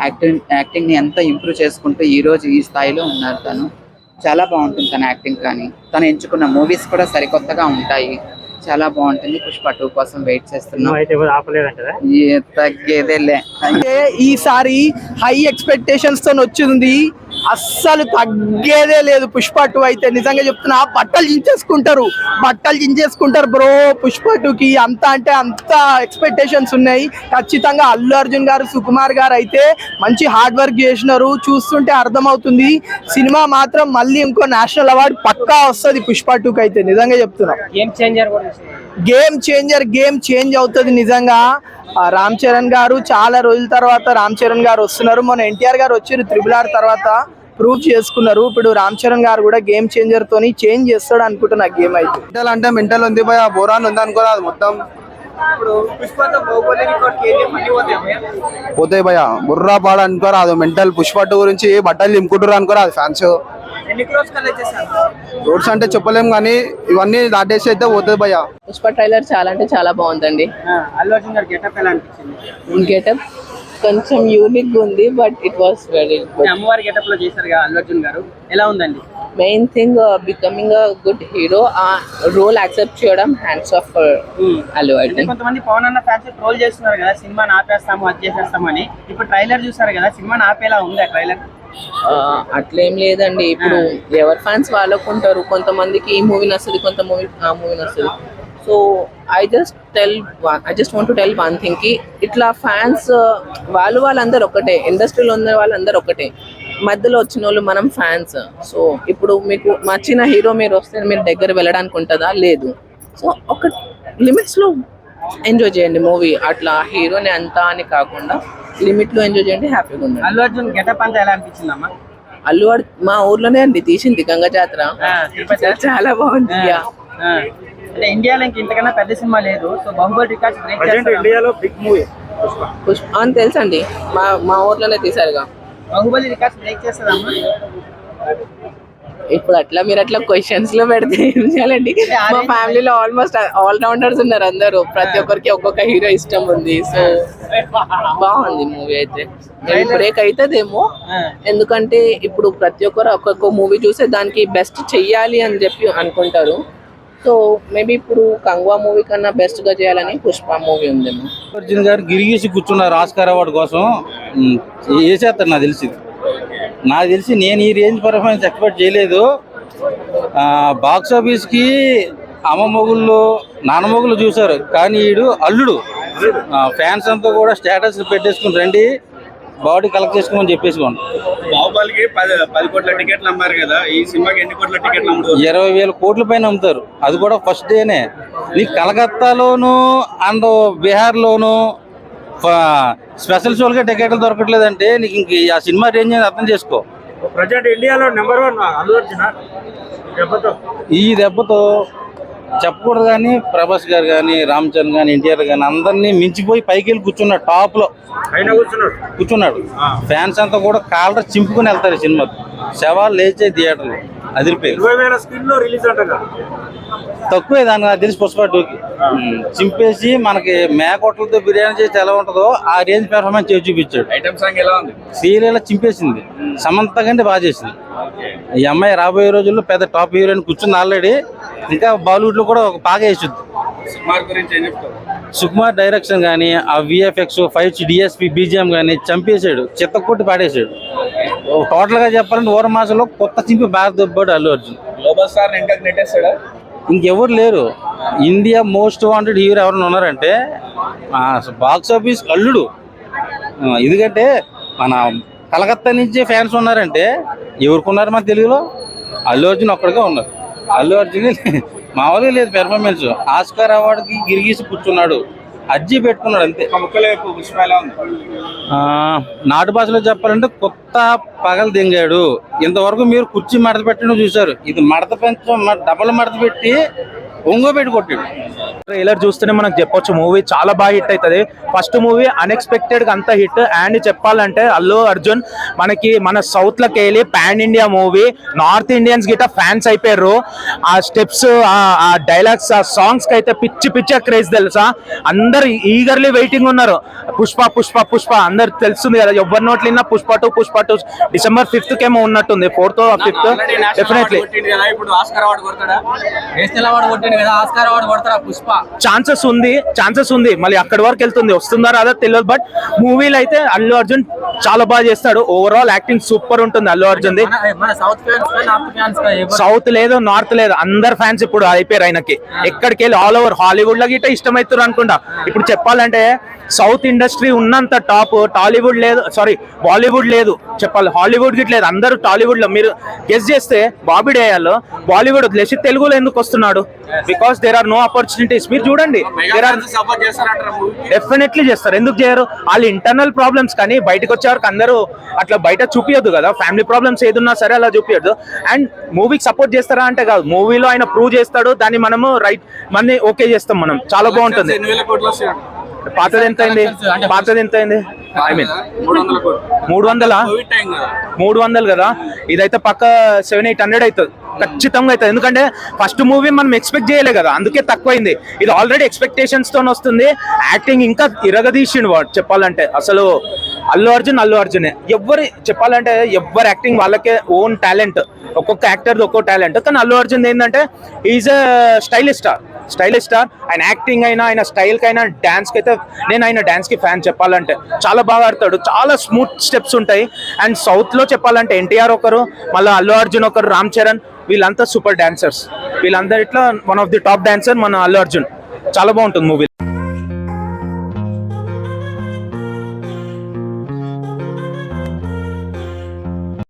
యాక్టింగ్ని ఎంత ఇంప్రూవ్ చేసుకుంటూ ఈరోజు ఈ స్థాయిలో ఉన్నారు. తను చాలా బాగుంటుంది తన యాక్టింగ్, కానీ తను ఎంచుకున్న మూవీస్ కూడా సరికొత్తగా ఉంటాయి. చాలా బాగుంటుంది. పుష్ప 2 కోసం వెయిట్ చేస్తున్నాం. తగ్గేదేలే. ఈసారి హై ఎక్స్పెక్టేషన్స్ తో వచ్చింది, అస్సలు తగ్గేదే లేదు. పుష్ప 2 అయితే నిజంగా చెప్తున్నా, బట్టలు చించేసుకుంటారు బ్రో. పుష్ప 2కి అంత అంటే అంత ఎక్స్పెక్టేషన్స్ ఉన్నాయి. ఖచ్చితంగా అల్లు అర్జున్ గారు, సుకుమార్ గారు అయితే మంచి హార్డ్ వర్క్ చేసినారు. చూస్తుంటే అర్థమవుతుంది. సినిమా మాత్రం మళ్ళీ ఇంకో నేషనల్ అవార్డు పక్కా వస్తుంది పుష్ప 2కి అయితే నిజంగా చెప్తున్నా. గేమ్ చేంజ్ అవుతుంది నిజంగా. రామ్ చరణ్ గారు చాలా రోజుల తర్వాత వస్తున్నారు. మొన్న ఎన్టీఆర్ గారు వచ్చారు RRR తర్వాత, ప్రూవ్ చేసుకున్నారు. ఇప్పుడు రామ్ చరణ్ గారు కూడా గేమ్ చేంజర్ తోని చేంజ్ చేస్తాడు అనుకుంటున్నా. గేమ్ అయితే మెంటల్ అంటే మెంటల్ ఉంది భయ, బోరాన్ ఉంది అనుకోరా అది మొత్తం. పోతాయి భయ, బుర్రా పాడ అనుకోరా అది మెంటల్. పుష్ప 2 గురించి బట్టలు నింపుకుంటారు అనుకోరా అది ఫ్యాన్స్. రోడ్స్ అంటే చెప్పలేం కానీ ఇవన్నీ దాటేసి అయితే పోతుంది భయ. పుష్ప ట్రైలర్ చాలా అంటే చాలా బాగుందండి. అల్లు అర్జున్ గారి గెటప్ ఎలా అనిపించింది? గెటప్ కొంచెం యూనిక్ ఉంది, but it was very good. అమ్మవారి గెటప్ లో చేశారు అల్లు అర్జున్ గారు, ఎలా ఉందండి? Main thing becoming a good hero, ఆ రోల్ యాక్సెప్ట్ చేయడం హ్యాండ్స్ ఆఫ్ అల్లు అర్జున్. కొంతమంది పవన్ అన్న ఫ్యాన్స్ ట్రోల్ చేస్తున్నారు కదా, సినిమాని ఆపేస్తాము అది చేసేస్తామని. ఇప్పుడు ట్రైలర్ చూసారు కదా, సినిమాని ఆపేలా ఉంది ఆ ట్రైలర్? అట్లేం లేదండి. ఇప్పుడు ఎవరి ఫ్యాన్స్ వాళ్ళకు ఉంటారు. కొంతమందికి ఈ మూవీ నచ్చదు, కొంత మూవీ ఆ మూవీ నచ్చదు. So I just want to tell one thing కి ఇట్లా ఫ్యాన్స్ వాళ్ళందరూ ఒకటే, ఇండస్ట్రీలో ఉన్న వాళ్ళందరూ ఒకటే, మధ్యలో వచ్చిన వాళ్ళు మనం ఫ్యాన్స్. సో ఇప్పుడు మీకు నచ్చిన హీరో మీరు వస్తే మీరు దగ్గర వెళ్ళడానికి ఉంటుందా? లేదు. సో ఒక లిమిట్స్లో ఎంజాయ్ చేయండి మూవీ. అట్లా హీరోని అంతా అని కాకుండా లిమిట్ లో ఎంజాయ్ చేయండి, హ్యాపీగా ఉండండి. అల్లు అర్జున్ గెటప్ అంతా ఎలా అనిపించిందమ్మా? అల్లు అర్జున్ మా ఊర్లోనే అండి తీసింది, గంగా జాతర. చాలా బాగుంది. అంటే ఇండియాలో ఇంతకన్నా పెద్ద సినిమా లేదు. సో బాహుబలి రికార్డ్స్ బ్రేక్ చేస్తారు ఇండియాలో బిగ్ మూవీ పుష్ప అని తెలుసండి, మా ఊర్లోనే తీసారుగా. బాహుబలి రికార్డ్స్ బ్రేక్ చేస్తారమ్మా? ఇప్పుడు అట్లా మీరు అట్లా క్వశ్చన్స్ లో పెడితే ఏం చేయాలండి? మా ఫ్యామిలీలో ఆల్మోస్ట్ ఆల్ రౌండర్స్ ఉన్నారు అందరూ. ప్రతి ఒక్కరికి ఒక్కొక్క హీరో ఇష్టం ఉంది. సో బాగుంది మూవీ అయితే. బ్రేక్ అవుతుందేమో, ఎందుకంటే ఇప్పుడు ప్రతి ఒక్కరు ఒక్కొక్క మూవీ చూసే దానికి బెస్ట్ చెయ్యాలి అని చెప్పి అనుకుంటారు. సో మేబీ ఇప్పుడు కంగువా మూవీ కన్నా బెస్ట్ గా చేయాలని పుష్ప మూవీ ఉందేమో. అర్జున్ గారు గిరిగీసి కూర్చున్నారు ఆస్కార్ అవార్డు కోసం. వేసేస్తారు నాకు తెలిసి నేను ఈ రేంజ్ పర్ఫార్మెన్స్ ఎక్స్పెక్ట్ చేయలేదు. బాక్స్ ఆఫీస్కి అమ్మ మొగుళ్ళు నాన్న మొగుళ్ళు చూసారు, కానీ ఈడు అల్లుడు. ఫ్యాన్స్ అంతా కూడా స్టేటస్ పెట్టేసుకుని రండి, బాడీ కలెక్ట్ చేసుకోమని చెప్పేసుకోండి. బాహుబలికి 10 కోట్ల టికెట్లు అమ్మారు కదా, ఈ సినిమాకి ఎన్ని కోట్ల టికెట్లు అమ్ముతారు? 20,000 కోట్ల పైన అమ్ముతారు. అది కూడా ఫస్ట్ డేనే. నీకు కలకత్తాలోను అండ్ బీహార్లోను స్పెషల్ షోలుగా టికెట్లు దొరకట్లేదంటే నీకు ఇంక ఆ సినిమా రేంజ్ అని అర్థం చేసుకో. ప్రజెంట్ ఇండియాలో నెంబర్ 1 అల్లు అర్జున్. ఈ దెబ్బతో చెప్పకూడదు కానీ ప్రభాస్ గారు కానీ రామ్ చరణ్ కానీ ఎన్టీఆర్ కానీ అందరినీ మించిపోయి పైకి వెళ్ళి కూర్చున్నాడు, టాప్ లో కూర్చున్నాడు. ఫ్యాన్స్ అంతా కూడా కాలర్ చింపుకొని వెళ్తారు ఈ సినిమాకి. శవాలు లేచే థియేటర్లు అదిరిపోయి 20,000 స్క్రీన్ లో రిలీజ్ అంటగా. తక్కువే దాన్ని నాకు తెలిసి పుష్ప 2కి. చింపేసి మనకి మేకోట్లతో బిర్యానీ చేసి ఎలా ఉంటుందో ఆ రేంజ్ పెర్ఫార్మెన్స్ చేసి చూపించాడు. ఐటమ్ సాంగ్ ఎలా ఉంది? సీరియల్ చింపేసింది, సమంత కంటే బాగా చేసింది. ఈ అమ్మాయి రాబోయే రోజుల్లో పెద్ద టాప్ హీరోయిన్ కూర్చుంది ఆల్రెడీ. ఇంకా బాలీవుడ్ లో కూడా ఒక బాగా వేసుద్ది. సుకుమార్ గురించి ఏం చెప్తావు? సుకుమార్ డైరెక్షన్ కానీ ఆ విఎఫ్ఎక్స్ ఫైట్స్ డిఎస్పి బీజిఎం కానీ చంపేశాడు, చిత్తకొట్టి పాడేశాడు. టోటల్ గా చెప్పాలంటే ఓర మాసంలో కొత్త చింపి బాగా దొబ్బాడు అల్లు అర్జున్. గ్లోబల్ స్టార్ నెట్టేస్తాడా? ఇంకెవరు లేరు. ఇండియా మోస్ట్ వాంటెడ్ హీరో ఎవరైనా ఉన్నారంటే బాక్స్ ఆఫీస్ అల్లుడు. ఎందుకంటే మన కలకత్తా నుంచి ఫ్యాన్స్ ఉన్నారంటే ఎవరికి ఉన్నారు మన తెలుగులో? అల్లు అర్జున్ ఒక్కడిగా ఉన్నారు. అల్లు అర్జున్ మామూలుగా లేదు పెర్ఫార్మెన్స్. ఆస్కార్ అవార్డుకి గిరిగీసి కూర్చున్నాడు, అర్జీ పెట్టుకున్నాడు అంతే. నాటు భాషలో చెప్పాలంటే కొత్త పగలు దింగాడు. ఇంతవరకు మీరు కుర్చీ మడత పెట్టడం చూసారు, ఇది మడత పెంచ డబల్ మడత పెట్టి ఒంగో పెట్టి కొట్టాడు. ట్రైలర్ చూస్తేనే మనకు చెప్పొచ్చు మూవీ చాలా బాగా హిట్ అవుతుంది. ఫస్ట్ మూవీ అన్ఎక్స్పెక్టెడ్ గా అంత హిట్. అండ్ చెప్పాలంటే అల్లు అర్జున్ మనకి మన సౌత్ లకి వెళ్ళి pan India movie, north Indians గిట్ట ఫ్యాన్స్ అయిపోయారు. ఆ స్టెప్స్, ఆ డైలాగ్స్, ఆ సాంగ్స్ కి అయితే పిచ్చి పిచ్చి క్రేజ్ తెలుసా. అందరు ఈగర్లీ వెయిటింగ్ ఉన్నారు. పుష్ప పుష్ప పుష్ప అందరు తెలుస్తుంది కదా, ఎవరి నోట్లైనా పుష్ప 2 పుష్ప 2 December 5th కేమో ఉన్నట్టుంది, 4th or 5th definitely. Chances ఉంది మళ్ళీ అక్కడి వరకు వెళ్తుంది, వస్తుందా రాదా తెలియదు. బట్ మూవీలో అయితే అల్లు అర్జున్ చాలా బాగా చేస్తాడు. ఓవరాల్ యాక్టింగ్ సూపర్ ఉంటుంది అల్లు అర్జున్ ది. సౌత్ లేదు, నార్త్ లేదు, అందరు ఫ్యాన్స్ ఇప్పుడు అయిపోయారు ఆయనకి. ఎక్కడికి వెళ్ళి ఆల్ ఓవర్ హాలీవుడ్ లో గిట్ట ఇష్టమవుతారు అనుకుంటా. ఇప్పుడు చెప్పాలంటే సౌత్ ఇండస్ట్రీ ఉన్నంత టాప్ టాలీవుడ్ లేదు, సారీ బాలీవుడ్ లేదు చెప్పాలి, హాలీవుడ్ గిట్ లేదు. అందరూ టాలీవుడ్ లో మీరు గెస్ చేస్తే బాబీ డేయాలో బాలీవుడ్ వదిలేసి తెలుగులో ఎందుకు వస్తున్నాడు? Because there are no opportunities. మీరు చూడండి, డెఫినెట్లీ చేస్తారు, ఎందుకు చేయరు? వాళ్ళ ఇంటర్నల్ ప్రాబ్లమ్స్ కానీ బయటకు వచ్చేవరకు అందరూ అట్లా బయట చూపించద్దు కదా. ఫ్యామిలీ ప్రాబ్లమ్స్ ఏదున్నా సరే అలా చూపించద్దు. అండ్ మూవీకి సపోర్ట్ చేస్తారా అంటే కాదు, మూవీలో ఆయన ప్రూవ్ చేస్తాడు, దాన్ని మనము రైట్ మన్ని ఓకే చేస్తాం మనం. చాలా బాగుంటుంది. పాతది ఎంత అయింది? ఐ మీన్ 300 కదా, ఇదైతే పక్క 700-800 అవుతుంది ఖచ్చితంగా అవుతుంది. ఎందుకంటే ఫస్ట్ మూవీ మనం ఎక్స్పెక్ట్ చేయలే కదా, అందుకే తక్కువైంది. ఇది ఆల్రెడీ ఎక్స్పెక్టేషన్స్ తో వస్తుంది. యాక్టింగ్ ఇంకా ఇరగదీసిండు వాడు చెప్పాలంటే. అసలు అల్లు అర్జునే. ఎవరు చెప్పాలంటే ఎవరు యాక్టింగ్ వాళ్ళకే ఓన్ టాలెంట్, ఒక్కొక్క యాక్టర్ ఒక్కో టాలెంట్. కానీ అల్లు అర్జున్ ఏంటంటే ఈజ్ స్టైలిష్ స్టార్. ఆయన యాక్టింగ్ అయినా, ఆయన స్టైల్ కైనా, డాన్స్ కి అయితే నేను ఆయన డాన్స్ కి ఫ్యాన్ చెప్పాలంటే. చాలా బాగా ఆడతాడు, చాలా స్మూత్ స్టెప్స్ ఉంటాయి. అండ్ సౌత్ లో చెప్పాలంటే ఎన్టీఆర్ ఒకరు, మళ్ళీ అల్లు అర్జున్ ఒకరు, రామ్ చరణ్, వీళ్ళంతా సూపర్ డాన్సర్స్. వీళ్ళందరిట్లో one of the top dancer మన అల్లు అర్జున్. చాలా బాగుంటుంది మూవీ.